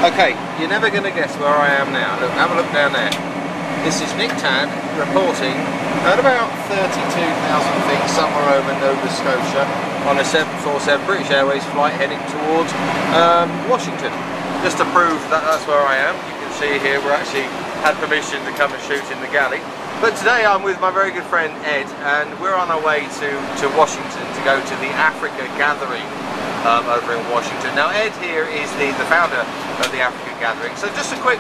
Okay, you're never going to guess where I am now. Look, have a look down there. This is Nick Tad reporting at about 32,000 feet somewhere over Nova Scotia on a 747 British Airways flight heading towards Washington. Just to prove that that's where I am, you can see here we're actually had permission to come and shoot in the galley. But today I'm with my very good friend Ed, and we're on our way to Washington to go to the Africa Gathering over in Washington. Now Ed here is the founder of the Africa Gathering, so just a quick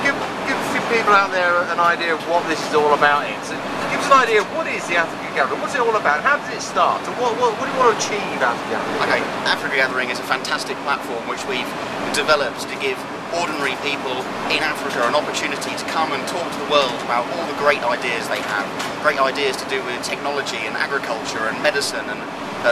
give a few people out there an idea of what this is all about. Ed, so give us an idea of what is the Africa Gathering, what's it all about, how does it start, and what do you want to achieve out of the Gathering? Okay, Africa Gathering is a fantastic platform which we've developed to give ordinary people in Africa an opportunity to come and talk to the world about all the great ideas they have. Great ideas to do with technology and agriculture and medicine and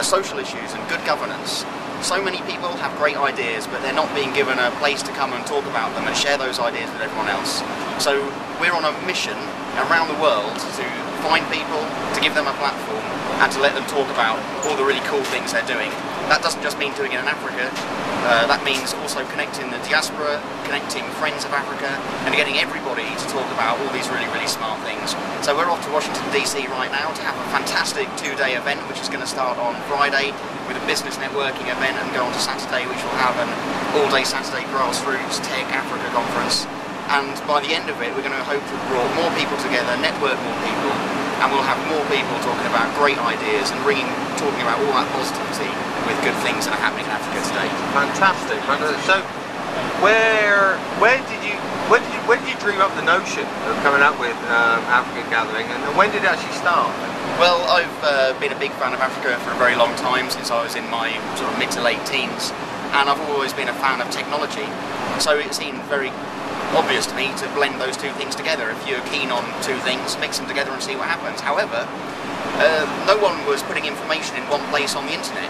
social issues and good governance. So many people have great ideas, but they're not being given a place to come and talk about them and share those ideas with everyone else. So we're on a mission around the world to find people, to give them a platform and to let them talk about all the really cool things they're doing. That doesn't just mean doing it in Africa, that means also connecting the diaspora, connecting friends of Africa, and getting everybody to talk about all these really, really smart things. So we're off to Washington DC right now to have a fantastic two-day event, which is going to start on Friday with a business networking event and go on to Saturday, which will have an all-day Saturday grassroots tech Africa conference. And by the end of it, we're going to hope to draw more people together, network more people, and we'll have more people talking about great ideas and talking about all that positivity with good things that are happening in Africa today. Fantastic. So, when did you dream up the notion of coming up with Africa Gathering, and when did it actually start? Well, I've been a big fan of Africa for a very long time, since I was in my sort of mid to late teens, and I've always been a fan of technology. So it seemed very obvious to me to blend those two things together. If you're keen on two things, mix them together and see what happens. However, no one was putting information in one place on the internet.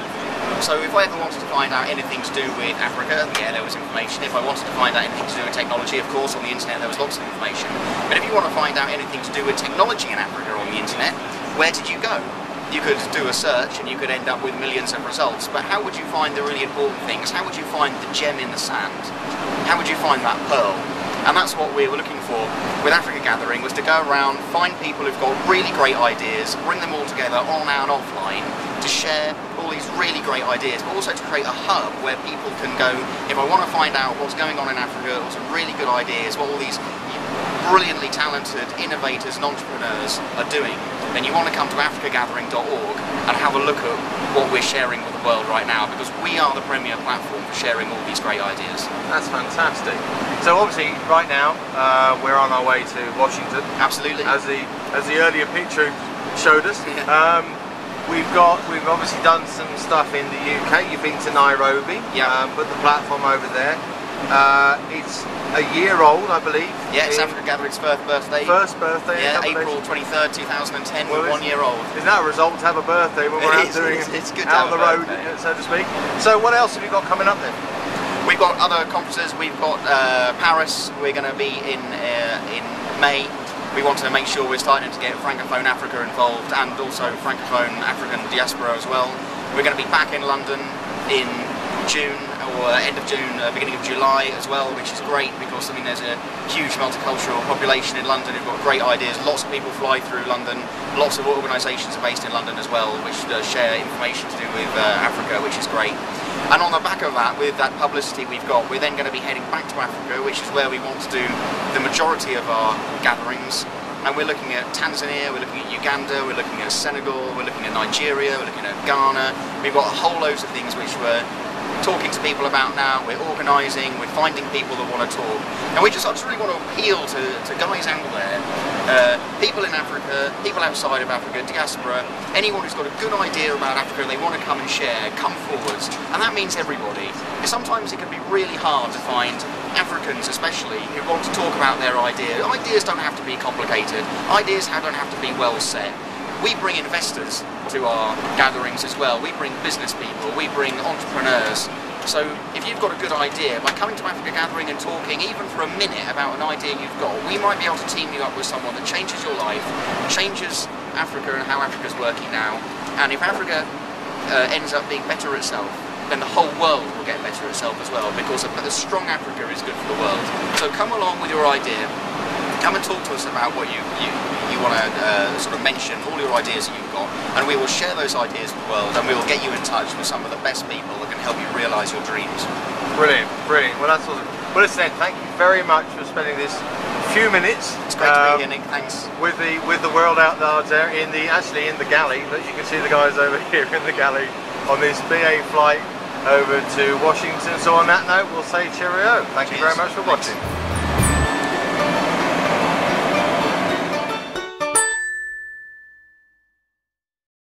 So if I ever wanted to find out anything to do with Africa, yeah, there was information. If I wanted to find out anything to do with technology, of course, on the internet there was lots of information. But if you want to find out anything to do with technology in Africa on the internet, where did you go? You could do a search and you could end up with millions of results, but how would you find the really important things? How would you find the gem in the sand? How would you find that pearl? And that's what we were looking for with Africa Gathering, was to go around, find people who've got really great ideas, bring them all together on and offline to share all these really great ideas, but also to create a hub where people can go, if I want to find out what's going on in Africa, what some really good ideas, what all these brilliantly talented innovators and entrepreneurs are doing, then you want to come to africagathering.org and have a look at what we're sharing with the world right now, because we are the premier platform for sharing all these great ideas. That's fantastic. So obviously right now we're on our way to Washington. Absolutely. As the earlier picture showed us. We've obviously done some stuff in the UK. You've been to Nairobi. Yeah. Put the platform over there. It's a year old, I believe. Yeah, it's Africa Gathering's first birthday. First birthday. Yeah, April 23rd, 2010. Well, we're 1 year old. Isn't that a result to have a birthday when we're out doing it's good out on to the road, birthday, so to speak? So what else have you got coming up then? We've got other conferences. We've got Paris. We're going to be in May. We want to make sure we're starting to get Francophone Africa involved, and also Francophone African diaspora as well. We're going to be back in London in June, or end of June, beginning of July as well, which is great, because I mean there's a huge multicultural population in London who've got great ideas. Lots of people fly through London. Lots of organisations are based in London as well, which share information to do with Africa, which is great. And on the back of that, with that publicity we've got, we're then going to be heading back to Africa, which is where we want to do the majority of our gatherings. And we're looking at Tanzania, we're looking at Uganda, we're looking at Senegal, we're looking at Nigeria, we're looking at Ghana. We've got a whole load of things which we're talking to people about now, we're organising, we're finding people that want to talk. And I just really want to appeal to guys out there, people in Africa, people outside of Africa, diaspora, anyone who's got a good idea about Africa and they want to come and share, come forwards. And that means everybody. Sometimes it can be really hard to find Africans especially who want to talk about their idea. Ideas don't have to be complicated, ideas don't have to be well set. We bring investors to our gatherings as well, we bring business people, we bring entrepreneurs. So if you've got a good idea, by coming to Africa Gathering and talking even for a minute about an idea you've got, we might be able to team you up with someone that changes your life, changes Africa and how Africa's working now. And if Africa ends up being better itself, then the whole world will get better itself as well, because a strong Africa is good for the world. So come along with your idea. Come and talk to us about what you want to sort of mention, all your ideas that you've got, and we will share those ideas with the world, and we will get you in touch with some of the best people that can help you realise your dreams. Brilliant, brilliant. Well, that's awesome. Well, listen, thank you very much for spending this few minutes. It's great to be here, Nick. Thanks. With the world out there in the galley. Look, you can see the guys over here in the galley on this BA flight over to Washington. So on that note, we'll say cheerio. Thank you very much for watching.